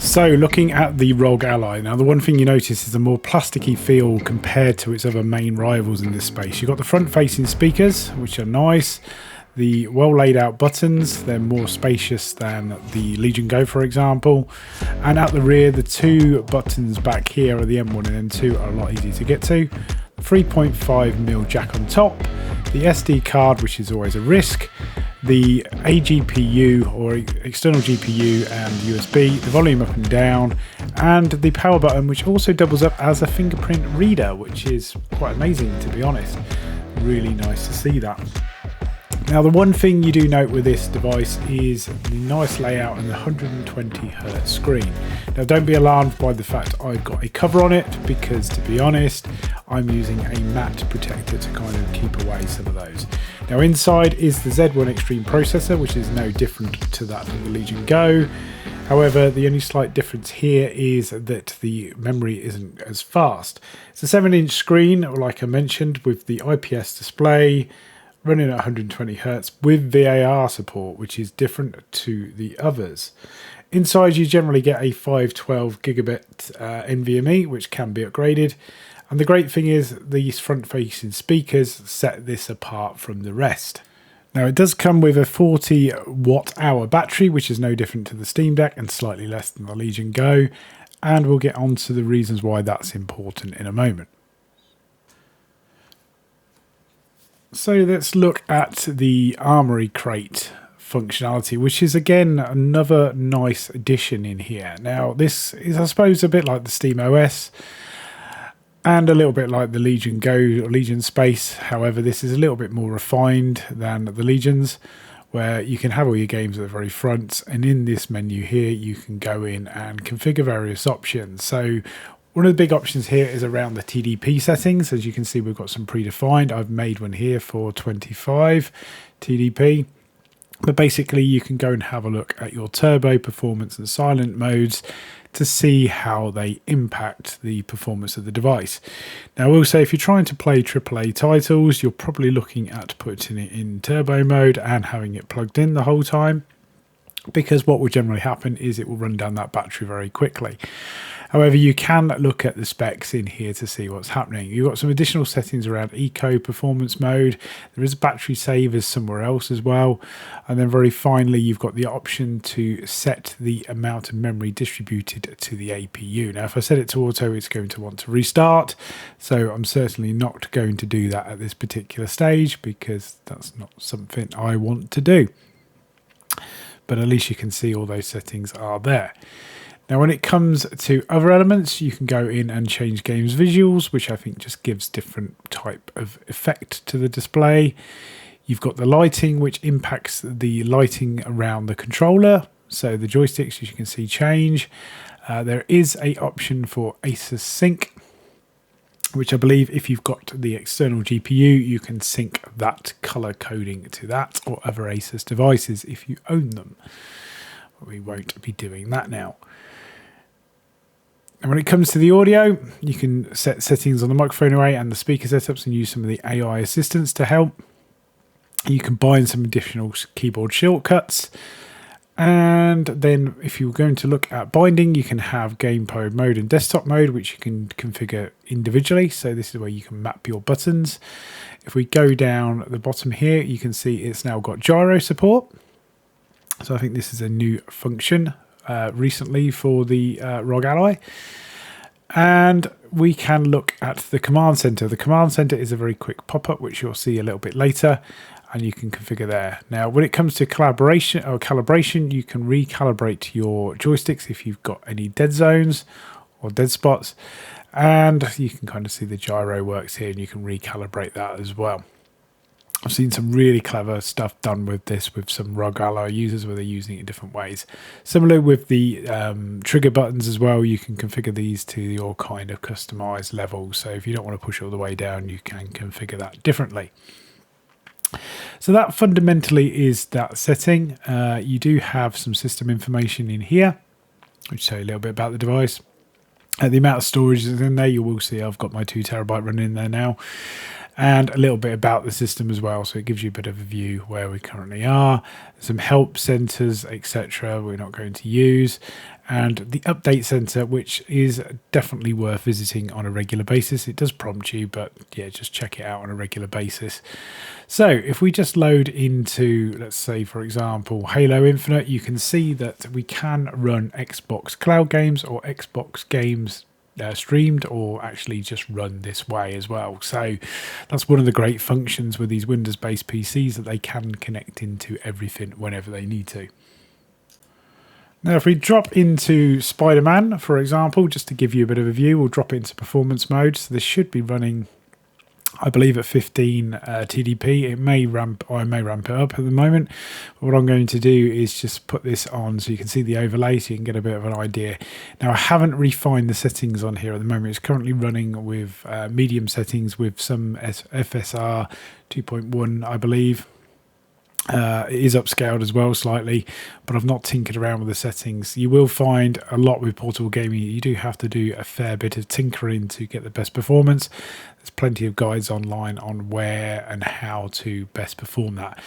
So looking at the ROG Ally, now the one thing you notice is the more plasticky feel compared to its other main rivals in this space. You've got the front facing speakers, which are nice. The well laid out buttons, they're more spacious than the Legion Go, for example. And at the rear, the two buttons back here are the M1 and M2 are a lot easier to get to. 3.5mm jack on top, the SD card, which is always a risk, the AGPU or external GPU and USB, the volume up and down, and the power button, which also doubles up as a fingerprint reader, which is quite amazing, to be honest. Really nice to see that. Now, the one thing you do note with this device is the nice layout and the 120Hz screen. Now, don't be alarmed by the fact I've got a cover on it, because to be honest, I'm using a matte protector to kind of keep away some of those. Now, inside is the Z1 Extreme processor, which is no different to that of the Legion Go. However, the only slight difference here is that the memory isn't as fast. It's a 7-inch screen, like I mentioned, with the IPS display, running at 120Hz with VAR support, which is different to the others. Inside, you generally get a 512 gigabit NVMe, which can be upgraded. And the great thing is these front-facing speakers set this apart from the rest. Now, it does come with a 40 watt-hour battery, which is no different to the Steam Deck and slightly less than the Legion Go. And we'll get on to the reasons why that's important in a moment. So let's look at the Armory Crate functionality, which is again another nice addition in here. Now, this is, I suppose, a bit like the Steam OS and a little bit like the Legion Go or Legion Space. However, this is a little bit more refined than the Legions, where you can have all your games at the very front, and in this menu here you can go in and configure various options. So one of the big options here is around the TDP settings. As you can see, we've got some predefined. I've made one here for 25 TDP. But basically, you can go and have a look at your turbo, performance and silent modes to see how they impact the performance of the device. Now, I will say, if you're trying to play AAA titles, you're probably looking at putting it in turbo mode and having it plugged in the whole time, because what will generally happen is it will run down that battery very quickly. However, you can look at the specs in here to see what's happening. You've got some additional settings around eco performance mode. There is battery savers somewhere else as well. And then very finally, you've got the option to set the amount of memory distributed to the APU. Now, if I set it to auto, it's going to want to restart. So I'm certainly not going to do that at this particular stage, because that's not something I want to do. But at least you can see all those settings are there. Now, when it comes to other elements, you can go in and change games visuals, which I think just gives different type of effect to the display. You've got the lighting, which impacts the lighting around the controller. So the joysticks, as you can see, change. There is an option for Asus Sync, which I believe if you've got the external GPU, you can sync that color coding to that or other Asus devices if you own them. We won't be doing that now. And when it comes to the audio, you can set settings on the microphone array and the speaker setups and use some of the AI assistants to help. You can bind some additional keyboard shortcuts. And then if you're going to look at binding, you can have gamepad mode and desktop mode, which you can configure individually. So this is where you can map your buttons. If we go down at the bottom here, you can see it's now got gyro support. So I think this is a new function recently for the ROG Ally. And we can look at the command center. The command center is a very quick pop-up, which you'll see a little bit later, and you can configure there. Now, when it comes to collaboration or calibration, you can recalibrate your joysticks if you've got any dead zones or dead spots, and you can kind of see the gyro works here, and you can recalibrate that as well. I've seen some really clever stuff done with this with some ROG Ally users where they're using it in different ways. Similar with the trigger buttons as well, you can configure these to your kind of customized level. So if you don't want to push all the way down, you can configure that differently. So that fundamentally is that setting. You do have some system information in here, which tell you a little bit about the device. The amount of storage is in there, you will see I've got my 2 terabyte running in there now. and a little bit about the system as well. So it gives you a bit of a view where we currently are, some help centers, etc. we're not going to use, and the update center, which is definitely worth visiting on a regular basis. It does prompt you, but yeah, just check it out on a regular basis. So if we just load into, let's say, for example, Halo Infinite, you can see that we can run Xbox cloud games or Xbox games streamed, or actually just run this way as well. So that's one of the great functions with these Windows-based PCs, that they can connect into everything whenever they need to. Now, if we drop into Spiderman, for example, just to give you a bit of a view, we'll drop it into performance mode. So this should be running, I believe, at 15 TDP. It may ramp, or I may ramp it up at the moment. But what I'm going to do is just put this on so you can see the overlay, so you can get a bit of an idea. Now, I haven't refined the settings on here at the moment. It's currently running with medium settings with some FSR 2.1, I believe. It is upscaled as well slightly, but I've not tinkered around with the settings. You will find a lot with portable gaming, you do have to do a fair bit of tinkering to get the best performance. There's plenty of guides online on where and how to best perform that.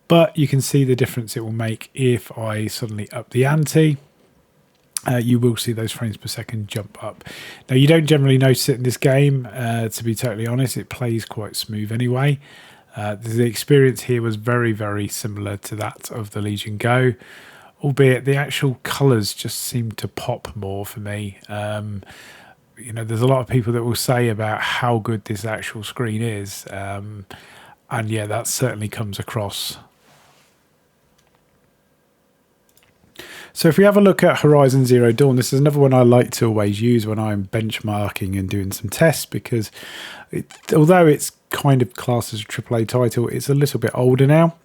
But you can see the difference it will make if I suddenly up the ante. You will see those frames per second jump up. Now, you don't generally notice it in this game, to be totally honest. It plays quite smooth anyway. The experience here was very, very similar to that of the Legion Go, albeit the actual colours just seem to pop more for me. You know, there's a lot of people that will say about how good this actual screen is, and yeah, that certainly comes across. So if we have a look at Horizon Zero Dawn, this is another one I like to always use when I'm benchmarking and doing some tests, because although it's kind of classed as a AAA title, it's a little bit older now.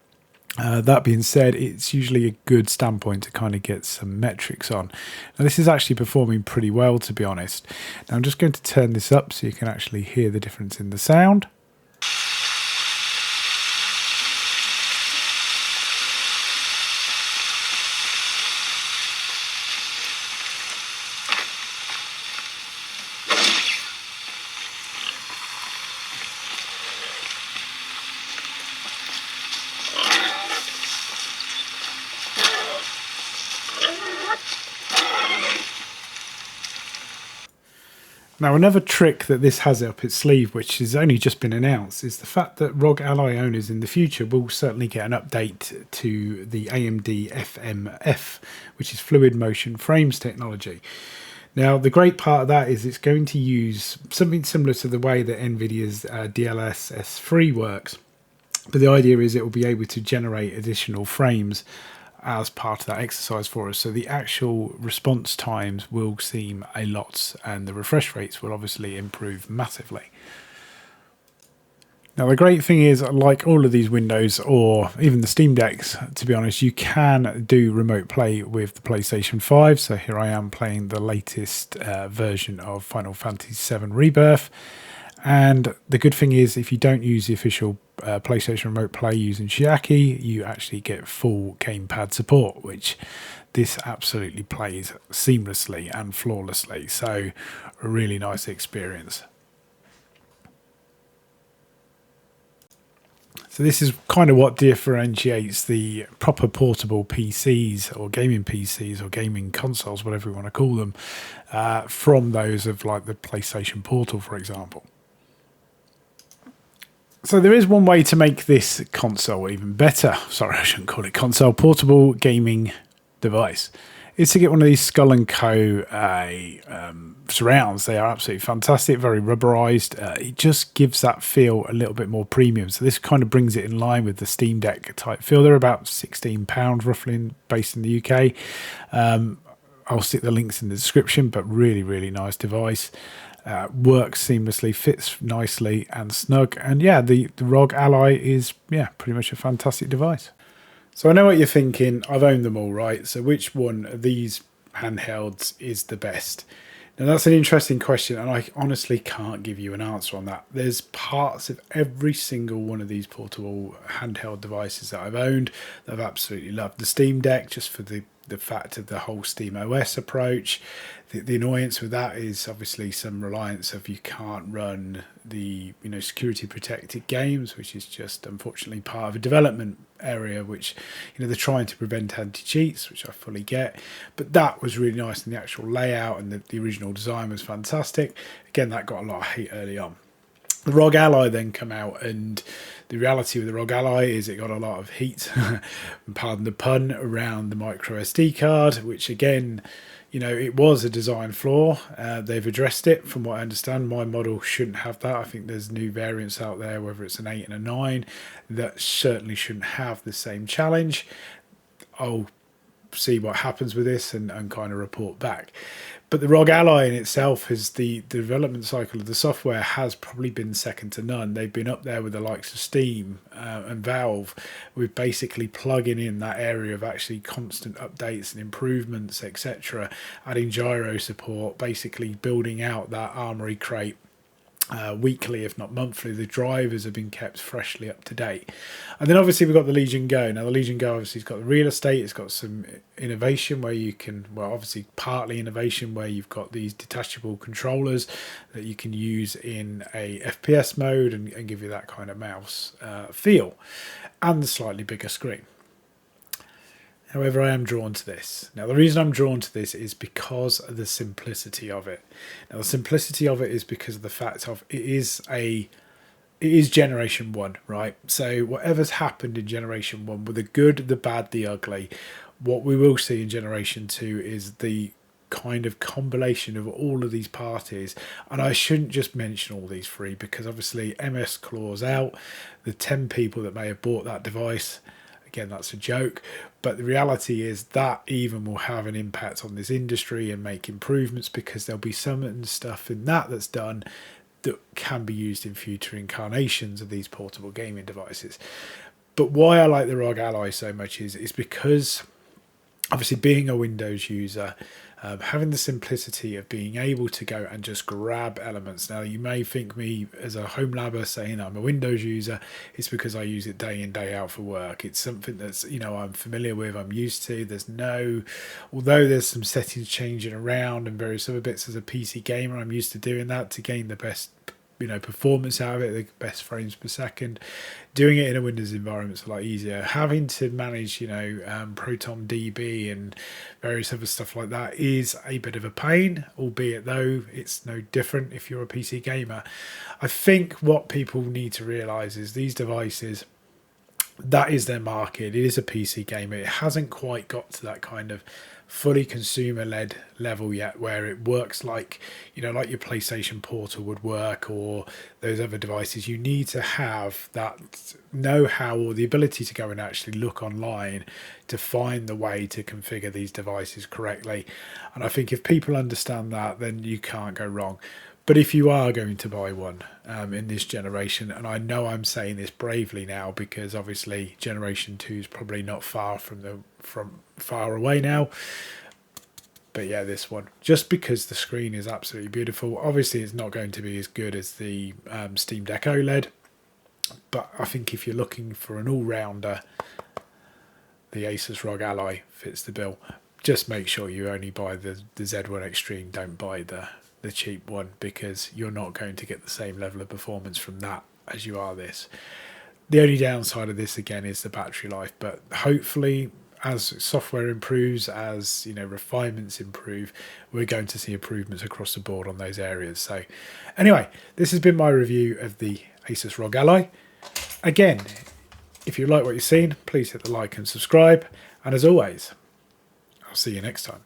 That being said, it's usually a good standpoint to kind of get some metrics on. Now, this is actually performing pretty well, to be honest. Now, I'm just going to turn this up so you can actually hear the difference in the sound. Now, another trick that this has up its sleeve, which has only just been announced, is the fact that ROG Ally owners in the future will certainly get an update to the AMD FMF, which is Fluid Motion Frames technology. Now, the great part of that is it's going to use something similar to the way that NVIDIA's DLSS3 works. But the idea is it will be able to generate additional frames as part of that exercise for us, so the actual response times will seem a lot, and the refresh rates will obviously improve massively. Now, the great thing is, like all of these Windows or even the Steam Decks, to be honest, you can do remote play with the PlayStation 5. So here I am playing the latest version of Final Fantasy VII Rebirth. And the good thing is, if you don't use the official PlayStation Remote Play using Chiaki, you actually get full gamepad support, which this absolutely plays seamlessly and flawlessly. So a really nice experience. So this is kind of what differentiates the proper portable PCs or gaming consoles, whatever you want to call them, from those of like the PlayStation Portal, for example. So there is one way to make this console even better. Sorry, I shouldn't call it console. Portable gaming device. Is to get one of these Skull & Co. Surrounds. They are absolutely fantastic, very rubberized. It just gives that feel a little bit more premium. So this kind of brings it in line with the Steam Deck type feel. They're about £16 roughly, based in the UK. I'll stick the links in the description, but really, really nice device. Works seamlessly, fits nicely and snug, and yeah, the ROG Ally is pretty much a fantastic device. So I know what you're thinking. I've owned them all, right? So which one of these handhelds is the best? Now, that's an interesting question, and I honestly can't give you an answer on that. There's parts of every single one of these portable handheld devices that I've owned that I've absolutely loved. The Steam Deck, just for the the fact of the whole SteamOS approach. The annoyance with that is obviously some reliance of you can't run the security protected games, which is just unfortunately part of a development area, which they're trying to prevent anti-cheats, which I fully get. But that was really nice, and the actual layout and the original design was fantastic. Again, that got a lot of hate early on. The ROG Ally then come out, and the reality with the ROG Ally is it got a lot of heat, pardon the pun, around the micro SD card, which again, it was a design flaw. They've addressed it from what I understand. My model shouldn't have that. I think there's new variants out there, whether it's an 8 and a 9, that certainly shouldn't have the same challenge. I'll see what happens with this and kind of report back. But the ROG Ally in itself, is the development cycle of the software has probably been second to none. They've been up there with the likes of Steam and Valve, with basically plugging in that area of actually constant updates and improvements, etc., adding gyro support, basically building out that Armory Crate weekly, if not monthly. The drivers have been kept freshly up to date. And then obviously we've got the Legion Go. Now the Legion Go obviously has got the real estate, it's got some innovation where you can, well, obviously partly innovation where you've got these detachable controllers that you can use in a FPS mode and give you that kind of mouse feel, and the slightly bigger screen. However, I am drawn to this. Now, the reason I'm drawn to this is because of the simplicity of it. Now, the simplicity of it is because of the fact of it is generation 1, right? So whatever's happened in generation 1, with the good, the bad, the ugly, what we will see in generation 2 is the kind of combination of all of these parties. And I shouldn't just mention all these three, because obviously MS claws out the 10 people that may have bought that device. Again, that's a joke, but the reality is that even will have an impact on this industry and make improvements, because there'll be some stuff in that's done that can be used in future incarnations of these portable gaming devices. But why I like the ROG Ally so much is because obviously being a Windows user, having the simplicity of being able to go and just grab elements. Now, you may think me as a home labber saying I'm a Windows user. It's because I use it day in, day out for work. It's something that's, I'm familiar with, I'm used to. Although there's some settings changing around and various other bits as a PC gamer, I'm used to doing that to gain the best performance out of it, the best frames per second. Doing it in a Windows environment is a lot easier. Having to manage, Proton DB and various other stuff like that is a bit of a pain, albeit though it's no different if you're a PC gamer. I think what people need to realise is these devices, that is their market. It is a PC gamer. It hasn't quite got to that kind of fully consumer-led level yet, where it works like like your PlayStation Portal would work, or those other devices. You need to have that know-how or the ability to go and actually look online to find the way to configure these devices correctly. And I think if people understand that, then you can't go wrong. But if you are going to buy one in this generation, and I know I'm saying this bravely now because obviously generation 2 is probably not far far away now, but yeah, this one, just because the screen is absolutely beautiful. Obviously it's not going to be as good as the Steam Deck OLED, but I think if you're looking for an all-rounder, the Asus ROG Ally fits the bill. Just make sure you only buy the Z1 Extreme, don't buy the cheap one, because you're not going to get the same level of performance from that as you are this. The only downside of this again is the battery life, but hopefully as software improves, as refinements improve, we're going to see improvements across the board on those areas. So anyway, this has been my review of the Asus ROG Ally. Again, if you like what you've seen, please hit the like and subscribe, and as always, I'll see you next time.